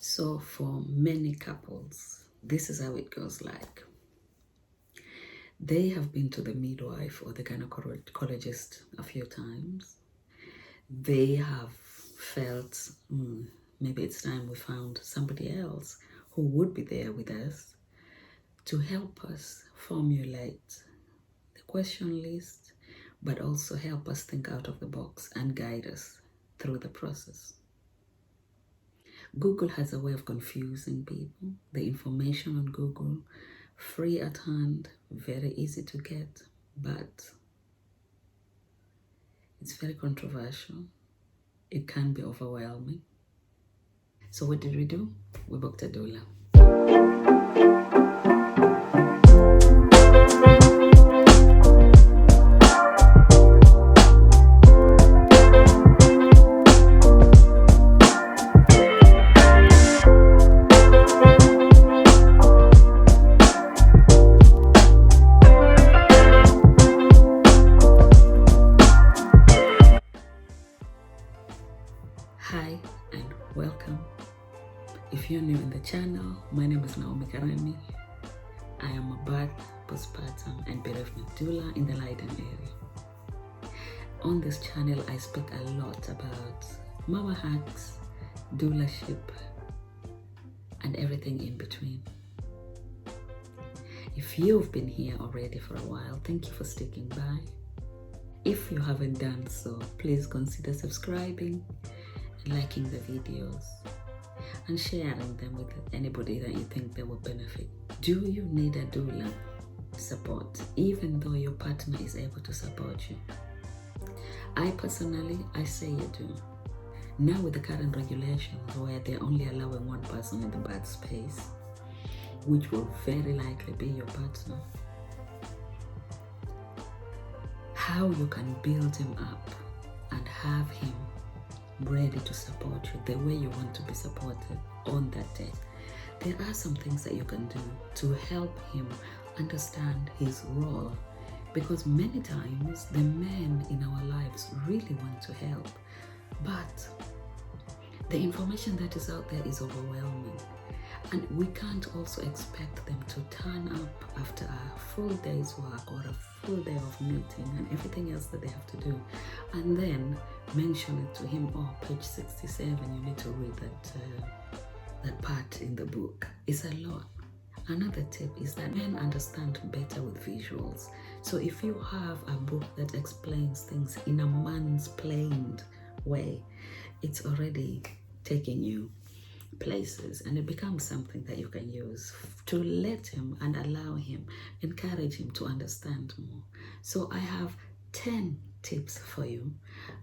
So for many couples, this is how it goes like. They have been to the midwife or the gynecologist a few times. They have felt, maybe it's time we found somebody else who would be there with us to help us formulate the question list, but also help us think out of the box and guide us through the process. Google has a way of confusing people. The information on Google, free at hand, very easy to get, but it's very controversial. It can be overwhelming. So what did we do? We booked a doula. Hi and welcome. If you're new in the channel, my name is Naomi Karani. I am a birth, postpartum and bereavement doula in the Leiden area. On this channel, I speak a lot about mama hacks, doulaship, and everything in between. If you've been here already for a while, thank you for sticking by. If you haven't done so, please consider subscribing, liking the videos, and sharing them with anybody that you think they will benefit. Do you need a doula support, even though your partner is able to support you? I personally say you do. Now with the current regulations where they're only allowing one person in the birth space, which will very likely be your partner, how you can build him up and have him ready to support you the way you want to be supported on that day. There are some things that you can do to help him understand his role, because many times the men in our lives really want to help, but the information that is out there is overwhelming, and we can't also expect them to turn up after a full day's work or a full day of meeting and everything else that they have to do, and then mention it to him, oh, page 67, you need to read that part in the book. It's a lot. Another tip is that men understand better with visuals. So if you have a book that explains things in a mansplained way, it's already taking you places, and it becomes something that you can use to let him and allow him, encourage him to understand more. So I have 10 tips for you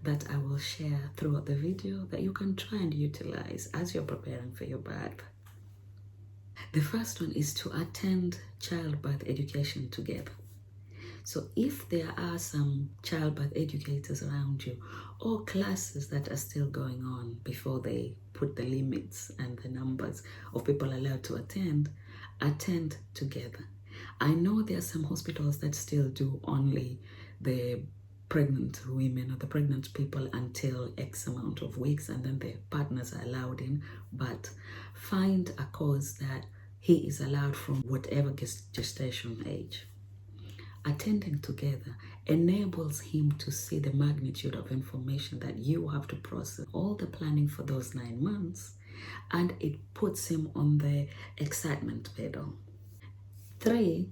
that I will share throughout the video that you can try and utilize as you're preparing for your birth. The first one is to attend childbirth education together. So if there are some childbirth educators around you, or classes that are still going on before they put the limits and the numbers of people allowed to attend together. I know there are some hospitals that still do only the pregnant women or the pregnant people until X amount of weeks, and then the partners are allowed in, but find a course that he is allowed from whatever gestation age. Attending together enables him to see the magnitude of information that you have to process, all the planning for those 9 months, and it puts him on the excitement pedal. 3,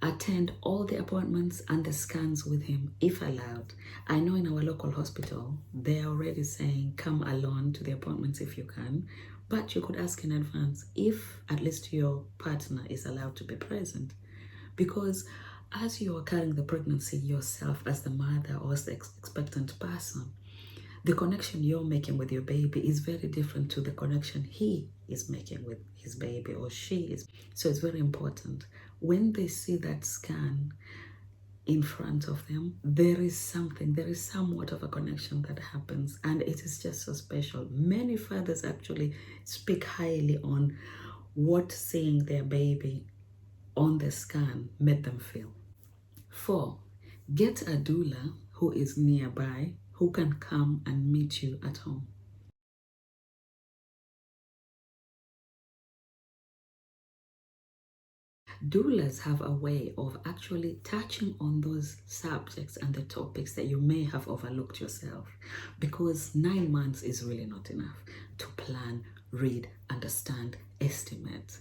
attend all the appointments and the scans with him if allowed. I know in our local hospital, they're already saying come alone to the appointments if you can, but you could ask in advance if at least your partner is allowed to be present, because as you are carrying the pregnancy yourself as the mother or as the expectant person, the connection you're making with your baby is very different to the connection he is making with his baby or she is. So it's very important when they see that scan in front of them, there is somewhat of a connection that happens, and it is just so special. Many fathers actually speak highly on what seeing their baby on the scan made them feel. 4, get a doula who is nearby, who can come and meet you at home. Doulas have a way of actually touching on those subjects and the topics that you may have overlooked yourself, because 9 months is really not enough to plan, read, understand, estimate,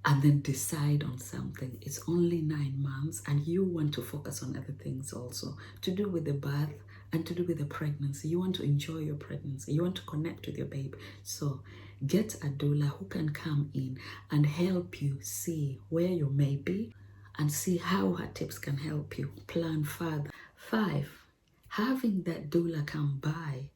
and then decide on something. It's only 9 months, and you want to focus on other things also to do with the birth and to do with the pregnancy. You want to enjoy your pregnancy. You want to connect with your baby. So get a doula who can come in and help you see where you may be and see how her tips can help you plan further. 5, having that doula come by,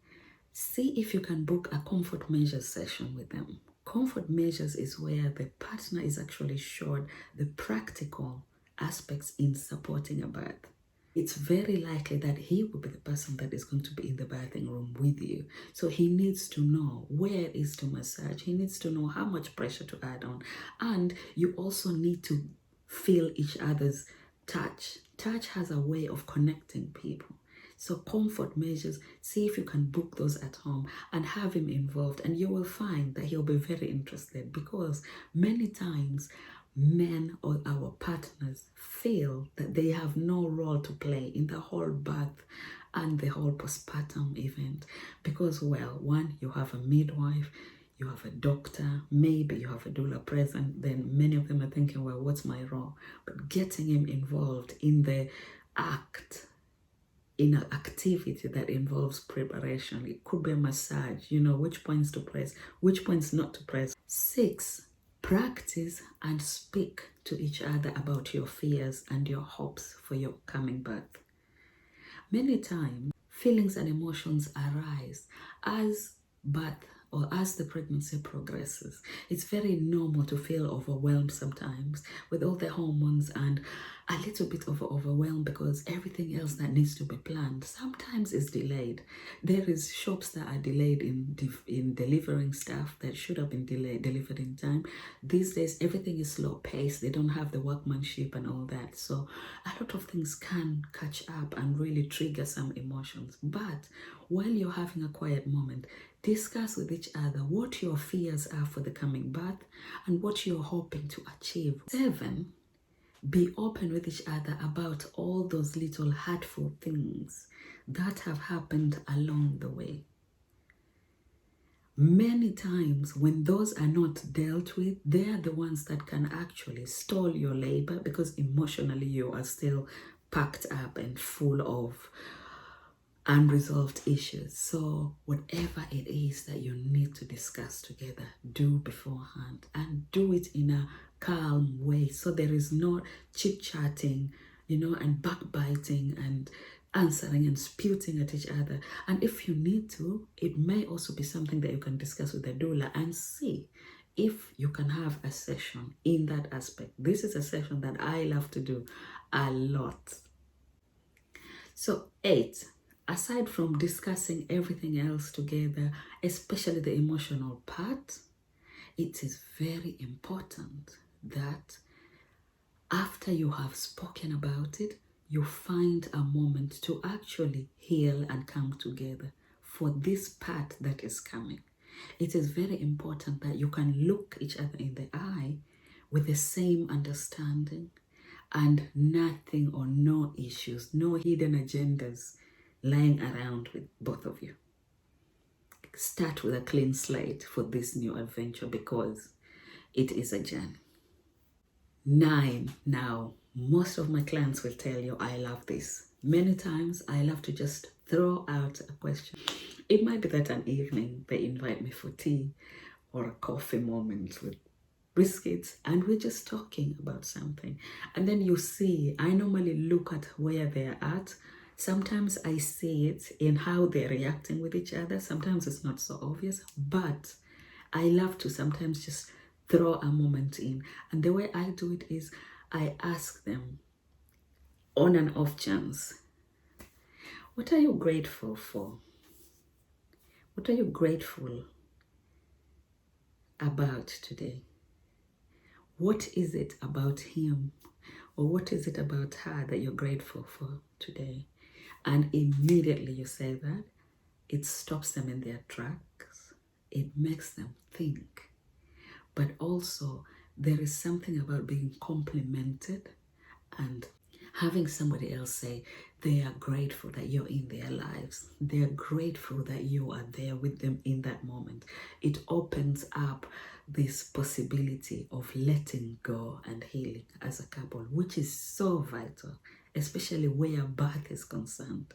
see if you can book a comfort measures session with them. Comfort measures is where the partner is actually showed the practical aspects in supporting a birth. It's very likely that he will be the person that is going to be in the birthing room with you. So he needs to know where is to massage. He needs to know how much pressure to add on. And you also need to feel each other's touch. Touch has a way of connecting people. So comfort measures, see if you can book those at home and have him involved, and you will find that he'll be very interested, because many times men or our partners feel that they have no role to play in the whole birth and the whole postpartum event, because, well, one, you have a midwife, you have a doctor, maybe you have a doula present, then many of them are thinking, well, what's my role? But getting him involved in the act, in an activity that involves preparation. It could be a massage, you know, which points to press, which points not to press. 6, practice and speak to each other about your fears and your hopes for your coming birth. Many times, feelings and emotions arise as birth or as the pregnancy progresses. It's very normal to feel overwhelmed sometimes with all the hormones, and a little bit of overwhelmed because everything else that needs to be planned sometimes is delayed. There is shops that are delayed in delivering stuff that should have been delivered in time. These days, everything is slow paced. They don't have the workmanship and all that. So a lot of things can catch up and really trigger some emotions. But while you're having a quiet moment, discuss with each other what your fears are for the coming birth and what you're hoping to achieve. 7, be open with each other about all those little hurtful things that have happened along the way. Many times when those are not dealt with, they are the ones that can actually stall your labor, because emotionally you are still packed up and full of unresolved issues. So whatever it is that you need to discuss together, do beforehand, and do it in a calm way, so there is no chit-chatting, and backbiting and answering and spouting at each other. And if you need to, it may also be something that you can discuss with the doula and see if you can have a session in that aspect. This is a session that I love to do a lot. So 8, aside from discussing everything else together, especially the emotional part, it is very important that after you have spoken about it, you find a moment to actually heal and come together for this part that is coming. It is very important that you can look each other in the eye with the same understanding and nothing or no issues, no hidden agendas lying around with both of you. Start with a clean slate for this new adventure, because it is a journey. 9, now, most of my clients will tell you I love this. Many times I love to just throw out a question. It might be that an evening they invite me for tea or a coffee moment with biscuits, and we're just talking about something. And then you see, I normally look at where they're at. Sometimes I see it in how they're reacting with each other. Sometimes it's not so obvious, but I love to sometimes just throw a moment in. And the way I do it is I ask them on an off chance, what are you grateful for? What are you grateful about today? What is it about him or what is it about her that you're grateful for today? And immediately you say that, it stops them in their tracks. It makes them think. But also there is something about being complimented and having somebody else say they are grateful that you're in their lives. They are grateful that you are there with them in that moment. It opens up this possibility of letting go and healing as a couple, which is so vital, especially where birth is concerned.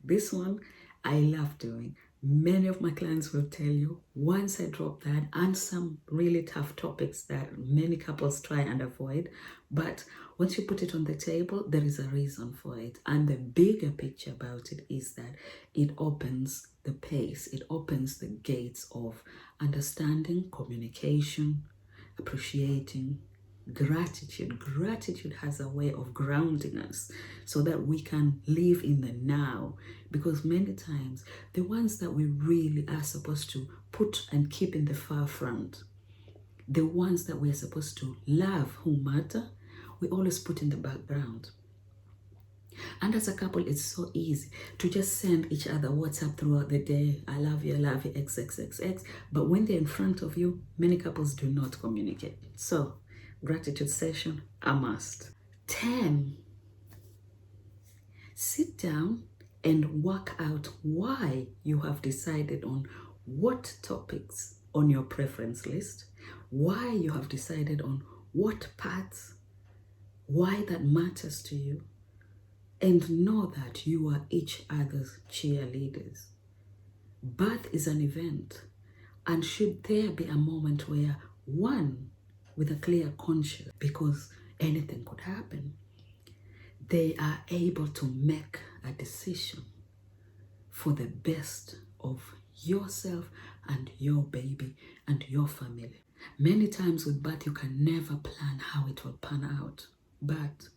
This one I love doing. Many of my clients will tell you, once I drop that, and some really tough topics that many couples try and avoid, but once you put it on the table, there is a reason for it. And the bigger picture about it is that it opens the pace, it opens the gates of understanding, communication, appreciating, gratitude. Gratitude has a way of grounding us so that we can live in the now, because many times the ones that we really are supposed to put and keep in the forefront, the ones that we're supposed to love who matter, we always put in the background. And as a couple, it's so easy to just send each other WhatsApp throughout the day. I love you, XXXX. But when they're in front of you, many couples do not communicate. So, gratitude session, a must. 10. Sit down and work out why you have decided on what topics on your preference list, why you have decided on what parts, why that matters to you, and know that you are each other's cheerleaders. Birth is an event, and should there be a moment where one with a clear conscience, because anything could happen, they are able to make a decision for the best of yourself and your baby and your family. Many times with birth, you can never plan how it will pan out, but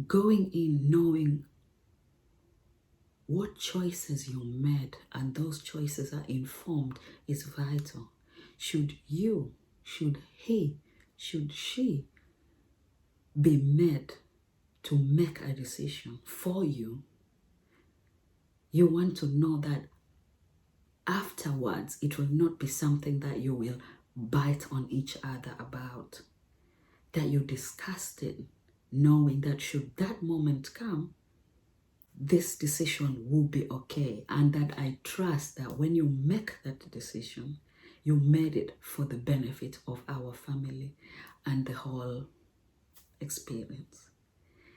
going in knowing what choices you made and those choices are informed is vital. Should you, should he, should she be made to make a decision for you, you want to know that afterwards it will not be something that you will bite on each other about, that you discussed it, knowing that should that moment come, this decision will be okay, and that I trust that when you make that decision, you made it for the benefit of our family and the whole experience.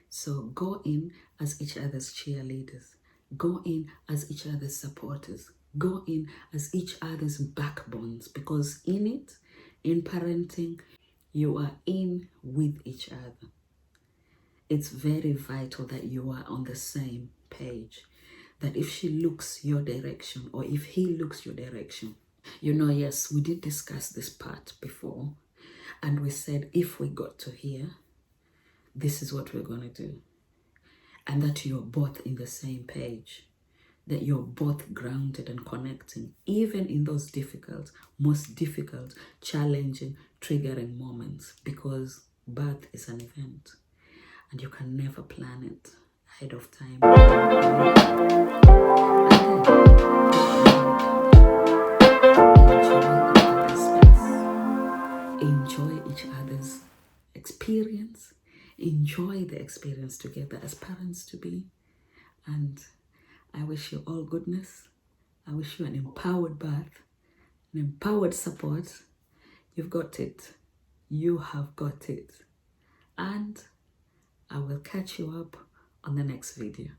So go in as each other's cheerleaders, go in as each other's supporters, go in as each other's backbones, because in it, in parenting, you are in with each other. It's very vital that you are on the same page, that if she looks your direction or if he looks your direction, you know, yes, we did discuss this part before, and we said if we got to here, this is what we're going to do. And that you're both in the same page, that you're both grounded and connecting, even in those difficult, most difficult, challenging, triggering moments, because birth is an event and you can never plan it ahead of time. Enjoy each other's experience. Enjoy the experience together as parents to be. And I wish you all goodness. I wish you an empowered birth, an empowered support. You've got it. You have got it. And I will catch you up on the next video.